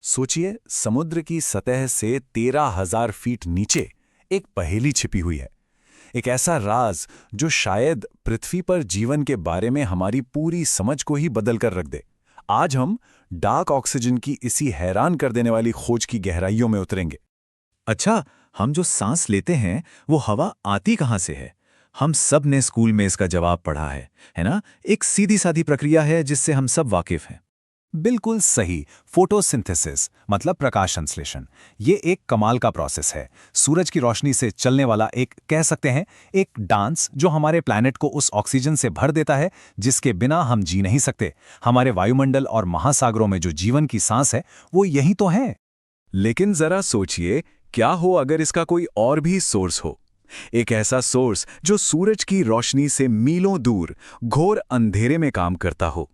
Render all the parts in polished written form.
सोचिए, समुद्र की सतह से 13,000 फीट नीचे एक पहेली छिपी हुई है। एक ऐसा राज जो शायद पृथ्वी पर जीवन के बारे में हमारी पूरी समझ को ही बदल कर रख दे। आज हम डार्क ऑक्सीजन की इसी हैरान कर देने वाली खोज की गहराइयों में उतरेंगे। अच्छा, हम जो सांस लेते हैं वो हवा आती कहाँ से है? हम सब ने स्कूल में इसका जवाब पढ़ा है ना? एक सीधी सादी प्रक्रिया है जिससे हम सब वाकिफ हैं। बिल्कुल सही। फोटोसिंथेसिस मतलब प्रकाश संश्लेषण। ये एक कमाल का प्रोसेस है। सूरज की रोशनी से चलने वाला एक, कह सकते हैं, एक डांस जो हमारे प्लैनेट को उस ऑक्सीजन से भर देता है जिसके बिना हम जी नहीं सकते। हमारे वायुमंडल और महासागरों में जो जीवन की सांस है वो यही तो है। लेकिन जरा सोचिए, क्या हो अगर इसका कोई और भी सोर्स हो? एक ऐसा सोर्स जो सूरज की रोशनी से मीलों दूर घोर अंधेरे में काम करता हो।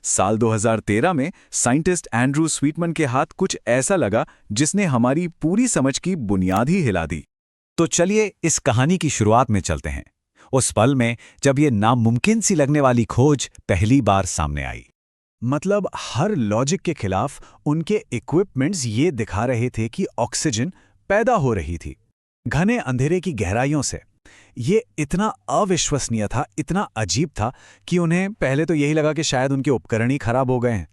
साल 2013 में साइंटिस्ट एंड्रू स्वीटमन के हाथ कुछ ऐसा लगा जिसने हमारी पूरी समझ की बुनियाद ही हिला दी। तो चलिए इस कहानी की शुरुआत में चलते हैं, उस पल में जब ये नामुमकिन सी लगने वाली खोज पहली बार सामने आई। मतलब हर लॉजिक के खिलाफ उनके इक्विपमेंट्स ये दिखा रहे थे कि ऑक्सीजन पैदा हो रही थी घने अंधेरे की गहराइयों से। ये इतना अविश्वसनीय था, इतना अजीब था कि उन्हें पहले तो यही लगा कि शायद उनके उपकरण ही खराब हो गए हैं।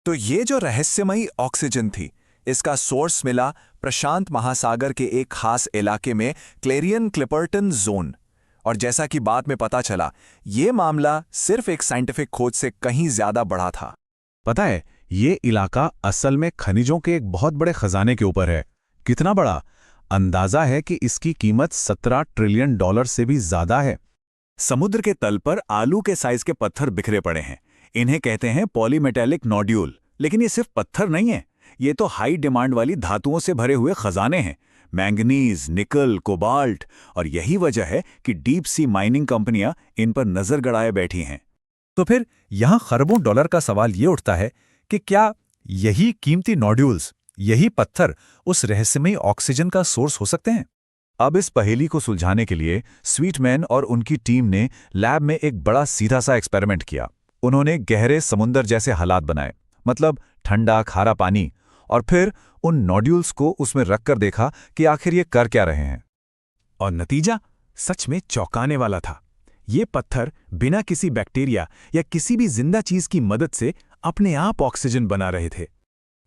तो ये जो रहस्यमयी ऑक्सीजन थी, इसका सोर्स मिला प्रशांत महासागर के एक खास इलाके में, क्लेरियन क्लिपर्टन जोन। और जैसा कि बाद में पता चला, ये मामला सिर्फ एक साइंटिफिक खोज से कहीं ज्यादा बड़ा था। पता है, ये इलाका असल में खनिजों के एक बहुत बड़े खजाने के ऊपर है। कितना बड़ा? अंदाजा है कि इसकी कीमत $17 ट्रिलियन से भी ज्यादा है। समुद्र के तल पर आलू के साइज के पत्थर बिखरे पड़े हैं। इन्हें कहते हैं पॉलीमेटेलिक नोड्यूल। लेकिन ये सिर्फ पत्थर नहीं है, ये तो हाई डिमांड वाली धातुओं से भरे हुए खजाने हैं। मैंगनीज, निकल, कोबाल्ट। और यही वजह है कि डीप सी माइनिंग कंपनियां इन पर नजर गड़ाए बैठी हैं। तो फिर यहां खरबों डॉलर का सवाल ये उठता है कि क्या यही कीमती नोड्यूल्स, यही पत्थर उस रहस्यमयी ऑक्सीजन का सोर्स हो सकते हैं? अब इस पहेली को सुलझाने के लिए स्वीटमैन और उनकी टीम ने लैब में एक बड़ा सीधा सा एक्सपेरिमेंट किया। उन्होंने गहरे समुंदर जैसे हालात बनाए, मतलब ठंडा खारा पानी, और फिर उन नोड्यूल्स को उसमें रखकर देखा कि आखिर ये कर क्या रहे हैं। और नतीजा सच में चौंकाने वाला था। ये पत्थर बिना किसी बैक्टीरिया या किसी भी जिंदा चीज की मदद से अपने आप ऑक्सीजन बना रहे थे।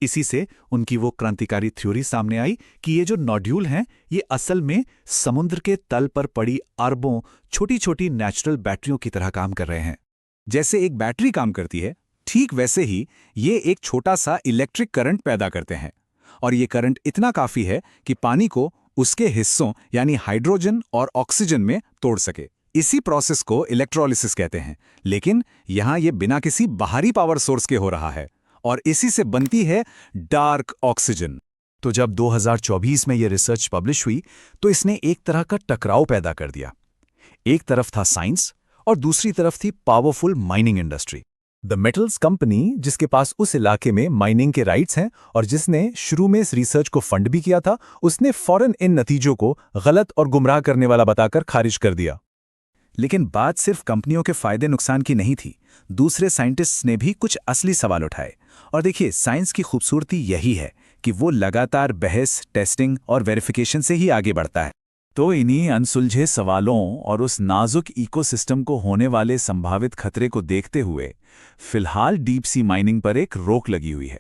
इसी से उनकी वो क्रांतिकारी थ्योरी सामने आई कि ये जो नोड्यूल हैं, ये असल में समुद्र के तल पर पड़ी अरबों छोटी छोटी नेचुरल बैटरियों की तरह काम कर रहे हैं। जैसे एक बैटरी काम करती है, ठीक वैसे ही ये एक छोटा सा इलेक्ट्रिक करंट पैदा करते हैं। और ये करंट इतना काफी है कि पानी को उसके हिस्सों यानी हाइड्रोजन और ऑक्सीजन में तोड़ सके। इसी प्रोसेस को इलेक्ट्रोलिसिस कहते हैं। लेकिन यहां ये बिना किसी बाहरी पावर सोर्स के हो रहा है, और इसी से बनती है डार्क ऑक्सीजन। तो जब 2024 में यह रिसर्च पब्लिश हुई तो इसने एक तरह का टकराव पैदा कर दिया। एक तरफ था साइंस और दूसरी तरफ थी powerful mining industry. The metals company, जिसके पास उस इलाके में माइनिंग के राइट्स हैं और जिसने शुरू में इस रिसर्च को फंड भी किया था, उसने फौरन इन नतीजों को गलत और गुमराह करने वाला बताकर खारिज कर दिया। लेकिन बात सिर्फ कंपनियों के फायदे नुकसान की नहीं थी। दूसरे साइंटिस्ट्स ने भी कुछ असली सवाल उठाए। और देखिए, साइंस की खूबसूरती यही है कि वो लगातार बहस, टेस्टिंग और वेरिफिकेशन से ही आगे बढ़ता है। तो इन्हीं अनसुलझे सवालों और उस नाजुक इकोसिस्टम को होने वाले संभावित खतरे को देखते हुए फिलहाल डीप सी माइनिंग पर एक रोक लगी हुई है।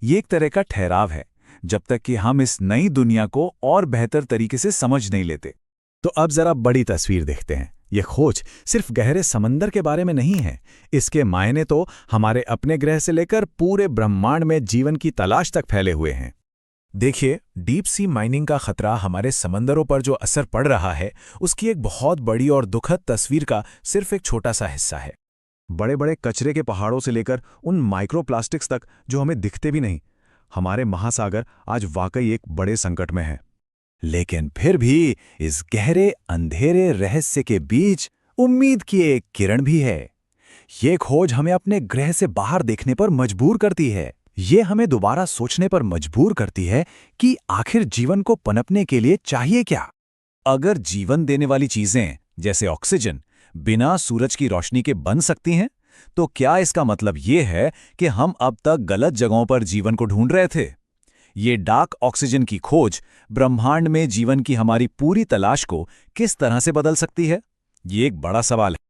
ये एक तरह का ठहराव है, जब तक कि हम इस नई दुनिया को और बेहतर तरीके से समझ नहीं लेते। तो अब जरा बड़ी तस्वीर देखते हैं। ये खोज सिर्फ गहरे समंदर के बारे में नहीं है, इसके मायने तो हमारे अपने ग्रह से लेकर पूरे ब्रह्मांड में जीवन की तलाश तक फैले हुए हैं। देखिए, डीप सी माइनिंग का खतरा हमारे समंदरों पर जो असर पड़ रहा है, उसकी एक बहुत बड़ी और दुखद तस्वीर का सिर्फ एक छोटा सा हिस्सा है। बड़े बड़े कचरे के पहाड़ों से लेकर उन माइक्रोप्लास्टिक्स तक जो हमें दिखते भी नहीं, हमारे महासागर आज वाकई एक बड़े संकट में है। लेकिन फिर भी इस गहरे अंधेरे रहस्य के बीच उम्मीद की एक किरण भी है। ये खोज हमें अपने ग्रह से बाहर देखने पर मजबूर करती है। ये हमें दोबारा सोचने पर मजबूर करती है कि आखिर जीवन को पनपने के लिए चाहिए क्या। अगर जीवन देने वाली चीजें जैसे ऑक्सीजन बिना सूरज की रोशनी के बन सकती हैं, तो क्या इसका मतलब ये है कि हम अब तक गलत जगहों पर जीवन को ढूंढ रहे थे? ये डार्क ऑक्सीजन की खोज ब्रह्मांड में जीवन की हमारी पूरी तलाश को किस तरह से बदल सकती है? ये एक बड़ा सवाल है।